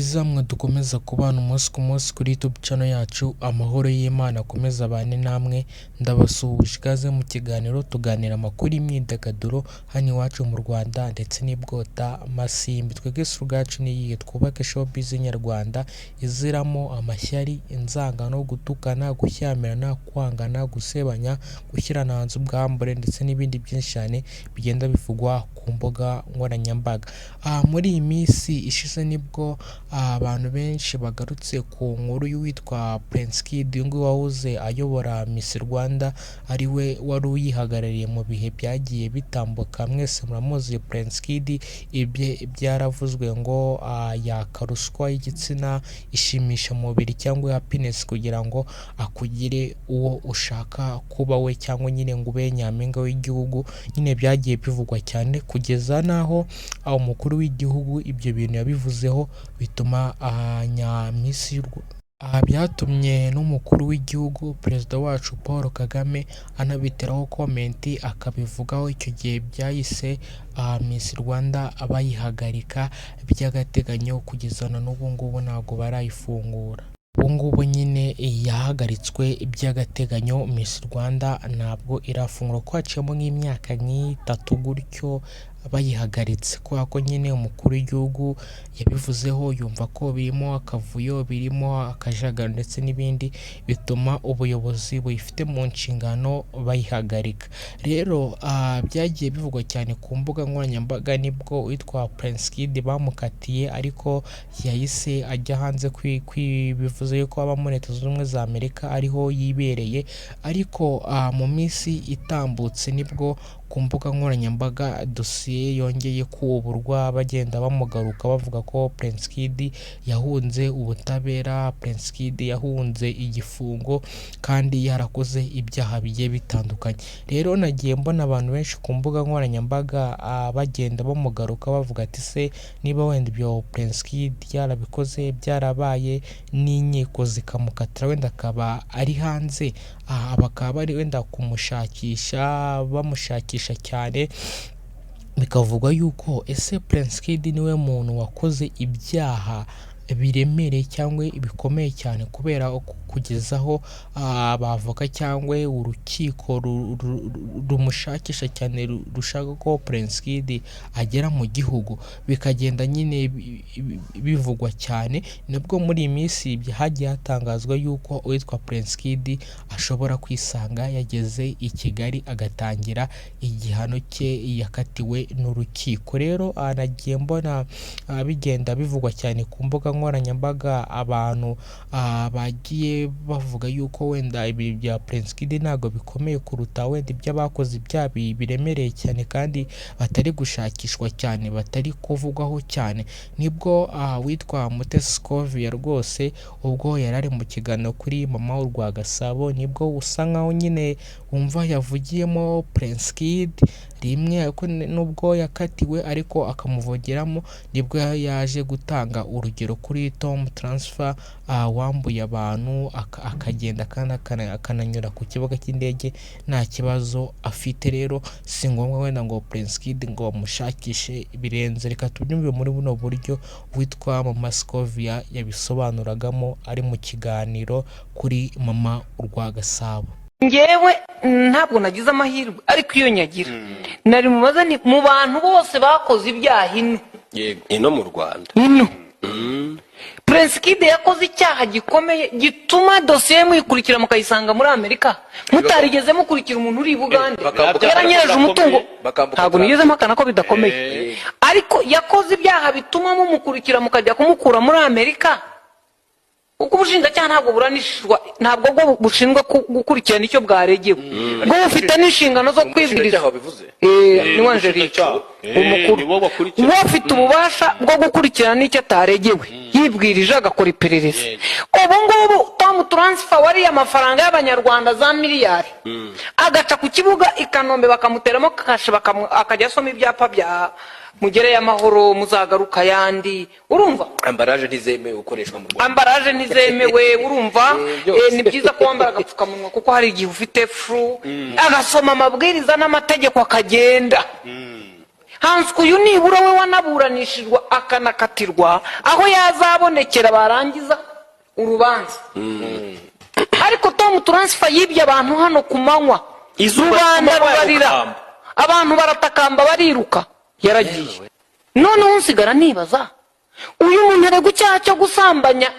byiza mwe dukomeza kubana umunsi ku munsi kuri YouTube channel yacu amahoro y'Imana akomeza abane namwe ndabasuhuje ikaze mu kiganiro tuganira amakuru imyidagaduro hano iwacu mu Rwanda ndetse n'ibwota Masimbi. Twebwe ubwacu niyihe twubake showbiz nyarwanda iziramo amashyari, inzangano, gutukana, gushyamirana, kwangana, gusebanya, gushyirana hanze ubwambure ndetse n'ibindi byinshi cyane bigenda bivugwa ku mbuga nkoranyambaga. Muri iyi minsi ishize nibwo abantu benshi bagarutse ku nkuru y'uwitwa Prince Kid ngo wahoze ayobora Miss Rwanda ari we wari uyihagarariye mu bihe byagiye bitambuka. Mwese muramuzi Prince Kid, ibye byaravuzwe ngo yakaruswa y'igitsina ishimisha mubiri cyangwa happiness kugira ngo akugire uwo ushaka kuba we cyangwa nyine ngo ube nyampinga w'igihugu. Nyine byagiye bivugwa cyane kugeza naho umukuru w'igihugu ibyo bintu yabivuzeho bituma nyamisi byatumye n'umukuru w'igihugu perezida wacu Paul Kagame anabiteraho komenti akabivugaho. Icyo gihe byahise Miss Rwanda abayihagarika by'agateganyo kugeza na n'ubu ngubu ntabwo barayifungura. Ubu ngubu nyine yahagaritswe by'agateganyo. Miss Rwanda ntabwo irafungura ko haciyemo nk'imyaka nk'itatu gutyo bayihagaritse kubera ko nyine umukuru w'igihugu yabivuzeho yumva ko birimo akavuyo, birimo akajagari ndetse n'ibindi bituma ubuyobozi buyifite mu nshingano bayihagarika. Rero byagiye bivugwa cyane ku mbuga nkoranyambaga nibwo witwa Prince Kid bamukatiye, ariko yahise ajya hanze bivuze yuko aba muri Leta Zunze Ubumwe za Amerika ariho yibereye. Ariko mu minsi itambutse nibwo ku mbuga nkoranyambaga dosiye yongeye kuburwa bagenda bamugaruka bavuga ko Prince Kid yahunze ubutabera, Prince Kid yahunze igifungo kandi yarakoze ibyaha bigiye bitandukanye. Rero nagiye mbona abantu benshi ku mbuga nkoranyambaga bagenda bamugaruka bavuga ati se niba wenda ibyo Prince Kid yarabikoze byarabaye n'inkiko zikamukatira wenda akaba ari hanze, bakaba bari wenda kumushakisha bamushakisha cyane, bikavugwa yuko ese Prince Kid niwe muntu wakoze ibyaha biremereye cyangwa bikomeye cyane kubera kugezaho abavoka cyangwa urukiko rumushakisha cyane rushaka ko Prince Kid agera mu gihugu, bikagenda nyine bivugwa cyane. Nibwo muri iyi minsi hagiye hatangazwa yuko uwitwa Prince Kid ashobora kwisanga yageze i Kigali agatangira igihano cye yakatiwe n'urukiko. Rero nagiye mbona bigenda bivugwa cyane ku mbuga nkoranyambaga, abantu bagiye bavuga yuko wenda ibi bya Prince Kid ntabwo bikomeye kuruta wenda iby'abakoze ibyaha biremereye cyane kandi batari gushakishwa cyane, batari kuvugwaho cyane. Nibwo witwa Mutesi Scovia rwose ubwo yarari mu kiganiro kuri Mama w'u Gasabo nibwo usa nkaho nyine wumva yavugiyemo Prince Kid rimwe, ariko nubwo yakatiwe ariko akamuvogeramo. Nibwo yaje gutanga urugero kuri Tom Transfer wambuye abantu akagenda kandi akananyura ku kibuga cy'indege nta kibazo afite. Rero si ngombwa wenda ngo Prince Kid ngo bamushakishe birenze. Reka tubyumve muri buno buryo witwa Mama Scovia yabisobanuragamo ari mu kiganiro kuri Mama w'u Gasabo. Ngewe ntabwo nagize amahirwe, ariko iyo nyagira nari mubaze mu bantu bose bakoze ibyaha ino mu Rwanda. Prince Kid yakoze icyaha gikomeye gituma dosiye muyikurikira mukayisanga muri Amerika, mutarigeze mukurikira umuntu uri i Bugande yaranyereje umutungo. Ntabwo nigeze mpakana ko bidakomeye, ariko yakoze ibyaha bituma mumukurikira mukajya kumukura muri Amerika. Uko ubushinjacyaha ntabwo buranishwa, ntabwo bwo bushinzwe gukurikirana icyo bwaregewe, bwo bufite n'inshingano zo kwibwiriza. Ni Angelique umukuru uwo afite ububasha bwo gukurikirana icyo ataregewe, yibwirije agakora iperereza. Ubu ngubu Tom Transfer wari amafaranga y'abanyarwanda za miliyari agaca ku kibuga i Kanombe bakamuteramo kashe akajya asoma ibyapa bya mugere y'amahoro muzagaruka yandi. Urumva ambaraje ntizemewe gukoreshwa mu Rwanda, ambaraje ntizemewe. Urumva ni byiza ko wambara agapfukamunwa kuko hari igihe ufite flu, agasoma amabwiriza n'amategeko akagenda. hanswe uyu nibura we wanaburanishijwe akanakatirwa aho yazabonekera barangiza urubanza. Ariko Tom Transfer yibye abantu hano ku manywa, rubanda rurarira, abantu baratakamba bariruka, yaragiye. None unsigara nibaza uyu muntu arego icyaha cyo gusambanya,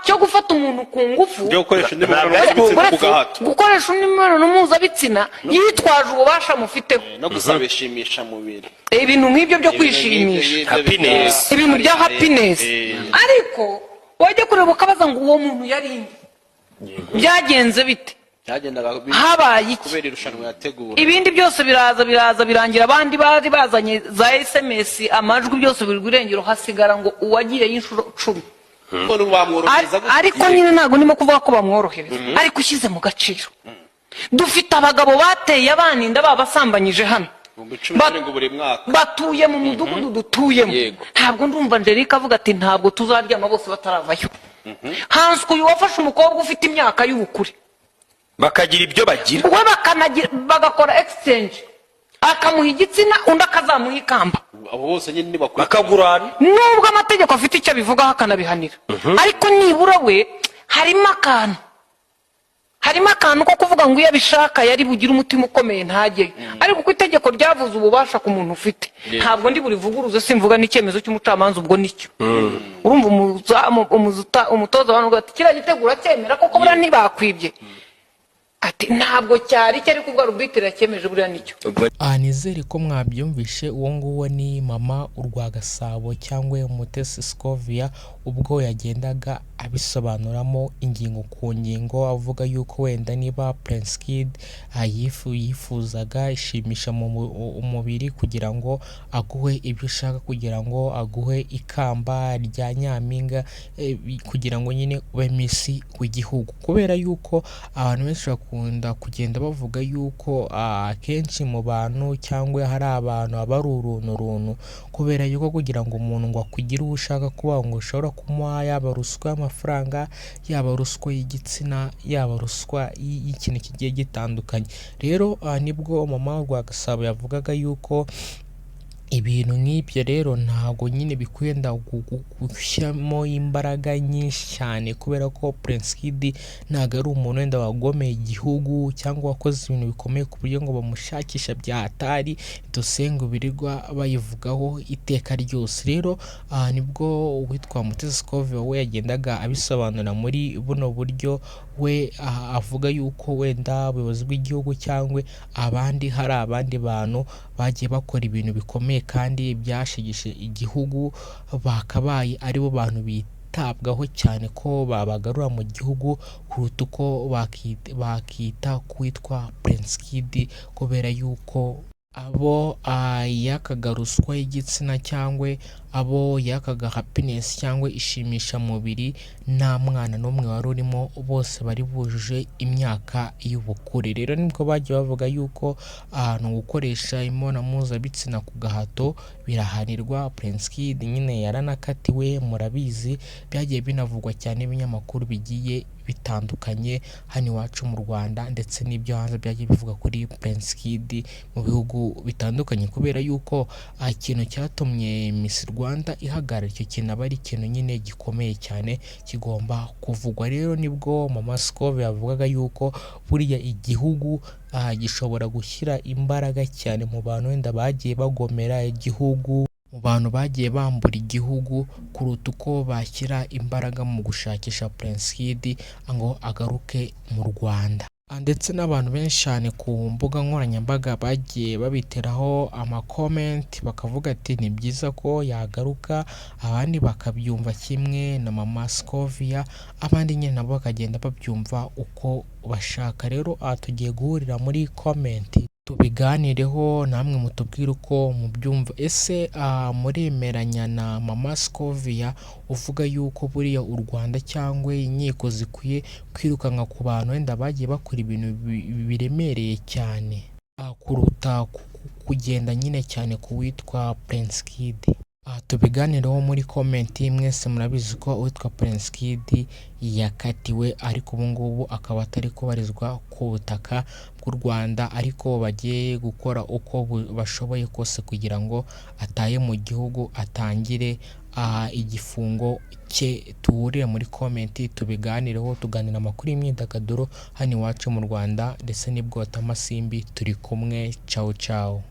cyo gufata umuntu ku ngufu, gukoresha imibonano mpuzabitsina yitwaje ububasha mufiteho no gusabishimisha mubiri, ibintu nk'ibyo byo kwishimisha, happiness, ibintu bya happiness. Ariko wajya kureba ukabaza ngo uwo muntu yari byagenze bite, habaye iki, kubera irushanwa yateguwe. ibindi byose biraza birangira, abandi bari bazanye za SMS, amajwi byose biri irengero, hasigara ngo uwagiye y'inshuro 10. Ariko nyine ntago ndimo kuvuga ko bamworohereza, ariko ushyize mu gaciro, dufite abagabo bateye abana inda babasambanyije hano, batuye mu mudugudu dutuyemo. Ntabwo ndumva Angelique avuga ati ntabwo tuzaryama bose bataravayo. Hanswe uyu wafashe umukobwa ufite imyaka y'ubukure, bakagira ibyo bagira, we bagakora exchange, akamuha igitsina undi akazamuha ikamba, abo bose nyine bakagurana, nubwo amategeko afite icyo abivugaho akanabihanira. Ariko nibura we harimo akantu ko kuvuga ngo iyo abishaka yari bugira umutima ukomeye ntajyeyo. Ariko ku itegeko ryavuze ububasha ku muntu ufite, ntabwo ndi burivuguruze, simvuga n'icyemezo cy'umucamanza, ubwo nicyo. Urumva umutoza abantu ati kiriya gitegura cyemera koko buriya ntibakwibye, ati ntabwo cyari cyo, ariko ubwo arubitira cyemeje buriya nicyo. Nizere ko mwabyumvishe. Uwo nguwo ni mama Urwagasabo cyangwa Umutesi Scovia, ubwo yagendaga abisobanuramo ingingo ku ngingo, avuga yuko wenda niba Prince Kid yifuzaga ishimisha mu umubiri kugira ngo aguhe ibyo ushaka, kugira ngo aguhe ikamba rya nyampinga, kugira ngo nyine ube misi w'igihugu. Kubera yuko abantu benshi bakunda kugenda bavuga yuko akenshi mu bantu cyangwa hari abantu aba ari uruntu, kubera yuko kugira ngo umuntu ngo akugire uwo ushaka kuba, ngo ushobora kumuha yaba ruswa y'amafaranga, yaba ruswa y'igitsina, yaba ruswa y'ikintu kigiye gitandukanye. Rero nibwo mama Rwagasabo yavugaga yuko ibintu nk'ibyo rero ntabwo nyine bikwenda gushyiramo imbaraga nyinshi cyane, kubera ko Prince Kid ntabwo ari umuntu wenda wagomeye igihugu cyangwa wakoze ibintu bikomeye ku buryo ngo bamushakisha bya hatari dosiye ngo birirwa bayivugaho iteka ryose. Rero nibwo uwitwa Umutesi Scovia we yagendaga abisobanura muri buno buryo, we avuga yuko wenda ubuyobozi bw'igihugu cyangwa hari abandi bantu bagiye bakora ibintu bikomeye kandi byashigishe igihugu, bakabaye aribo bantu bitabwaho cyane ko babagarura mu gihugu kuruta uko bakita kwitwa Prince Kid, kubera yuko abo yakaga ruswa y'igitsina cyangwa abo yakaga happiness cyangwa ishimisha mubiri, nta mwana n'umwe wari urimo, bose bari bujuje imyaka y'ubukure. Rero nibwo bagiye bavuga yuko ahantu gukoresha imibonano mpuzabitsina ku gahato birahanirwa. Prince Kid nyine yaranakatiwe, murabizi, byagiye binavugwa cyane ibinyamakuru bigiye bitandukanye hano iwacu mu Rwanda ndetse n'ibyo hanze byagiye bivuga kuri Prince Kid mu bihugu bitandukanye, kubera yuko ikintu cyatumye Miss Rwanda ihagarara icyo kintu aba ari ikintu nyine gikomeye cyane kigomba kuvugwa. Rero nibwo mama Scovia yavugaga yuko buriya igihugu gishobora gushyira imbaraga cyane mu bantu wenda bagiye bagomera igihugu, mu bantu bagiye bambura igihugu, kuruta uko bashyira imbaraga mu gushakisha Prince Kid ngo agaruke mu Rwanda. Ndetse n'abantu benshi cyane ku mbuga nkoranyambaga bagiye babiteraho amakomenti, bakavuga ati ni byiza ko yagaruka, abandi bakabyumva kimwe na mama Scovia, abandi nyine nabo bakagenda babyumva uko bashaka. Rero tugiye guhurira muri komenti tubiganireho, namwe mutubwire uko mubyumva. Ese muremeranya na mama Scovia uvuga yuko buriya u Rwanda cyangwa inkiko zikwiye kwirukanka ku bantu wenda bagiye bakora ibintu biremereye cyane kuruta kugenda nyine cyane ku witwa Prince Kid? tubiganireho muri komenti. Mwese murabizi ko uwitwa Prince Kid yakatiwe, ariko ubu ngubu akaba atari kubarizwa ku butaka bw'u Rwanda, ariko bagiye gukora uko bashoboye kose kugira ngo atahe mu gihugu atangire igifungo cye. Tuhurire muri komenti tubiganireho, tuganira amakuru y'imyidagaduro hano iwacu mu Rwanda ndetse n'ibwota amasimbi. Turi kumwe, ciao ciao.